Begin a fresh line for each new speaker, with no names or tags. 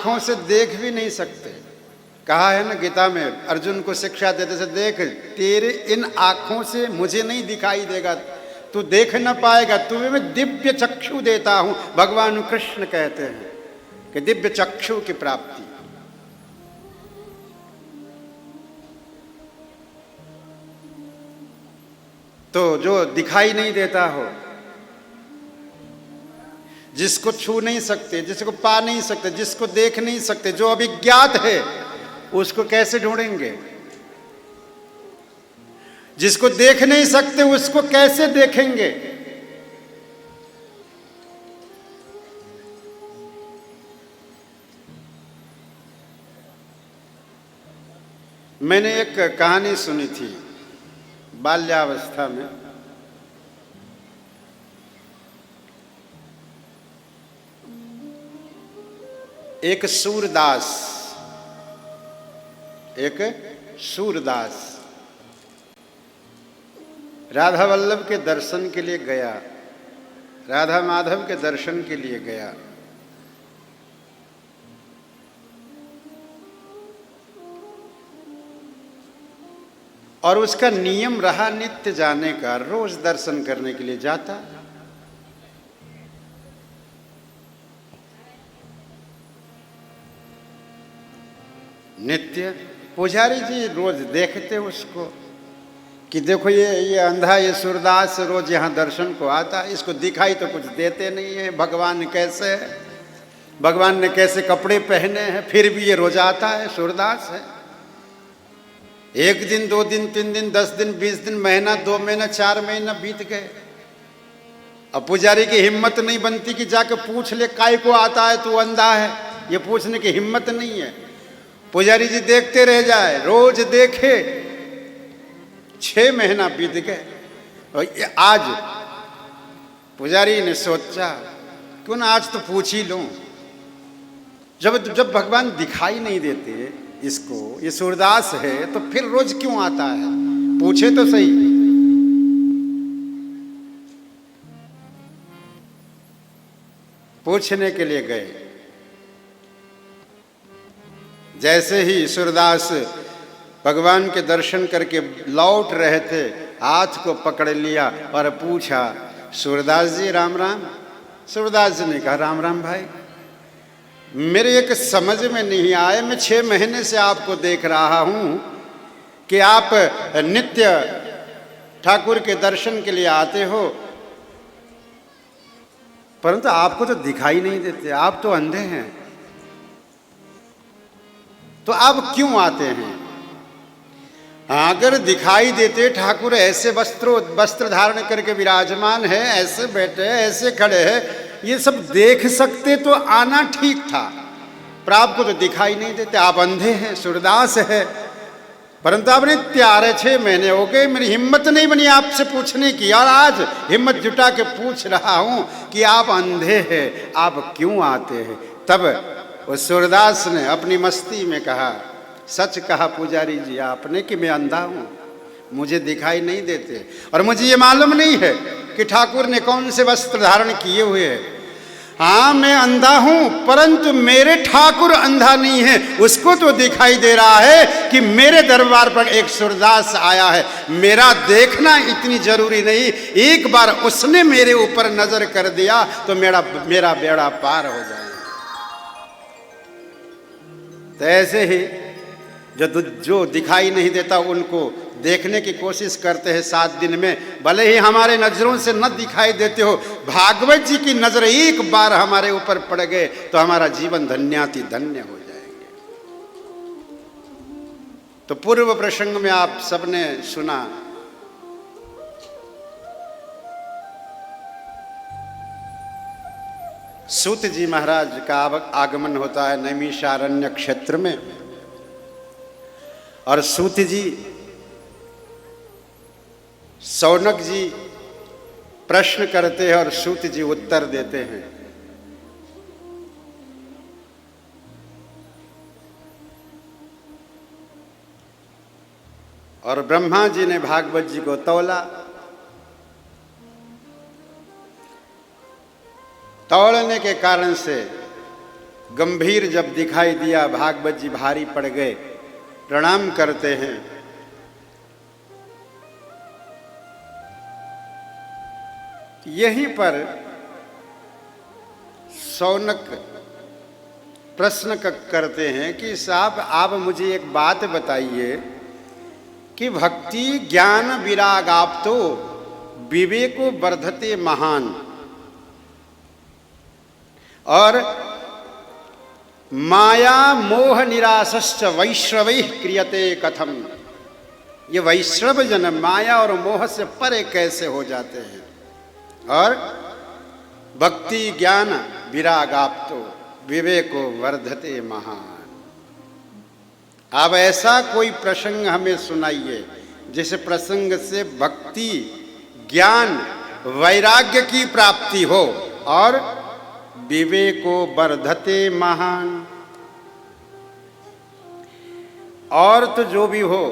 आंखों से देख भी नहीं सकते। कहा है ना गीता में, अर्जुन को शिक्षा देते से, देख तेरे इन आंखों से मुझे नहीं दिखाई देगा, तू देख न पाएगा, तुम्हें मैं दिव्य चक्षु देता हूं। भगवान कृष्ण कहते हैं कि दिव्य चक्षु की प्राप्ति। तो जो दिखाई नहीं देता हो, जिसको छू नहीं सकते, जिसको पा नहीं सकते, जिसको देख नहीं सकते, जो अभिज्ञात है, उसको कैसे ढूंढेंगे? जिसको देख नहीं सकते उसको कैसे देखेंगे? मैंने एक कहानी सुनी थी बाल्यावस्था में। एक सूरदास राधा वल्लभ के दर्शन के लिए गया, राधा माधव के दर्शन के लिए गया। और उसका नियम रहा नित्य जाने का, रोज दर्शन करने के लिए जाता। नित्य पुजारी जी रोज देखते उसको कि देखो ये अंधा, ये सूरदास रोज यहाँ दर्शन को आता, इसको दिखाई तो कुछ देते नहीं है। भगवान कैसे है, भगवान ने कैसे कपड़े पहने हैं, फिर भी ये रोज आता है, सूरदास है। 1 दिन 2 दिन 3 दिन 10 दिन 20 दिन, महीना 2 महीना 4 महीना बीत गए। अब पुजारी की हिम्मत नहीं बनती कि जाके पूछ ले काय को आता है, तू अंधा है, ये पूछने की हिम्मत नहीं है। पुजारी जी देखते रह जाए, रोज देखे। 6 महीना बीत गए। और आज पुजारी ने सोचा क्यों ना आज तो पूछ ही लूं। जब भगवान दिखाई नहीं देते इसको, ये सूरदास है, तो फिर रोज क्यों आता है, पूछे तो सही। पूछने के लिए गए। जैसे ही सूरदास भगवान के दर्शन करके लौट रहे थे, हाथ को पकड़ लिया और पूछा, सूरदास जी राम राम। सूरदास जी ने कहा, राम राम भाई, मेरे एक समझ में नहीं आए, मैं 6 महीने से आपको देख रहा हूं कि आप नित्य ठाकुर के दर्शन के लिए आते हो, परंतु आपको तो दिखाई नहीं देते, आप तो अंधे हैं, तो आप क्यों आते हैं? अगर दिखाई देते, ठाकुर ऐसे वस्त्र धारण करके विराजमान है, ऐसे बैठे हैं, ऐसे खड़े हैं, ये सब देख सकते तो आना ठीक था, पर आपको तो दिखाई नहीं देते, आप अंधे हैं, सूरदास है। परंतु आपने 6 महीने हो गए, मेरी हिम्मत नहीं बनी आपसे पूछने की, और आज हिम्मत जुटा के पूछ रहा हूं कि आप अंधे हैं, आप क्यों आते हैं? तब उस सूरदास ने अपनी मस्ती में कहा, सच कहा पुजारी जी आपने कि मैं अंधा हूं, मुझे दिखाई नहीं देते, और मुझे ये मालूम नहीं है कि ठाकुर ने कौन से वस्त्र धारण किए हुए हैं। हाँ मैं अंधा हूं, परंतु मेरे ठाकुर अंधा नहीं है, उसको तो दिखाई दे रहा है कि मेरे दरबार पर एक सूरदास आया है। मेरा देखना इतनी जरूरी नहीं, एक बार उसने मेरे ऊपर नजर कर दिया तो मेरा बेड़ा पार हो जाए। तो ऐसे ही जो दिखाई नहीं देता उनको देखने की कोशिश करते हैं 7 दिन में, भले ही हमारे नजरों से न दिखाई देते हो, भागवत जी की नजर एक बार हमारे ऊपर पड़ गए तो हमारा जीवन धन्याति धन्य हो जाएंगे। तो पूर्व प्रसंग में आप सबने सुना, सूत जी महाराज का आगमन होता है नैमिषारण्य क्षेत्र में, और सूत जी, शौनक जी प्रश्न करते हैं और सूत जी उत्तर देते हैं। और ब्रह्मा जी ने भागवत जी को तौला। तौलने के कारण से गंभीर जब दिखाई दिया, भागवत जी भारी पड़ गए, प्रणाम करते हैं। यहीं पर शौनक प्रश्न करते हैं कि साहब आप मुझे एक बात बताइए कि भक्ति ज्ञान विराग आप तो विवेको वर्धते महान, और माया मोह निराशश्च वैश्रवैः क्रियते कथम। ये वैश्रव जन माया और मोह से परे कैसे हो जाते हैं, और भक्ति ज्ञान विराग आप तो विवेको वर्धते महान। अब ऐसा कोई प्रसंग हमें सुनाइए जिस प्रसंग से भक्ति ज्ञान वैराग्य की प्राप्ति हो और विवेको वर्धते महान। और तो जो भी हो,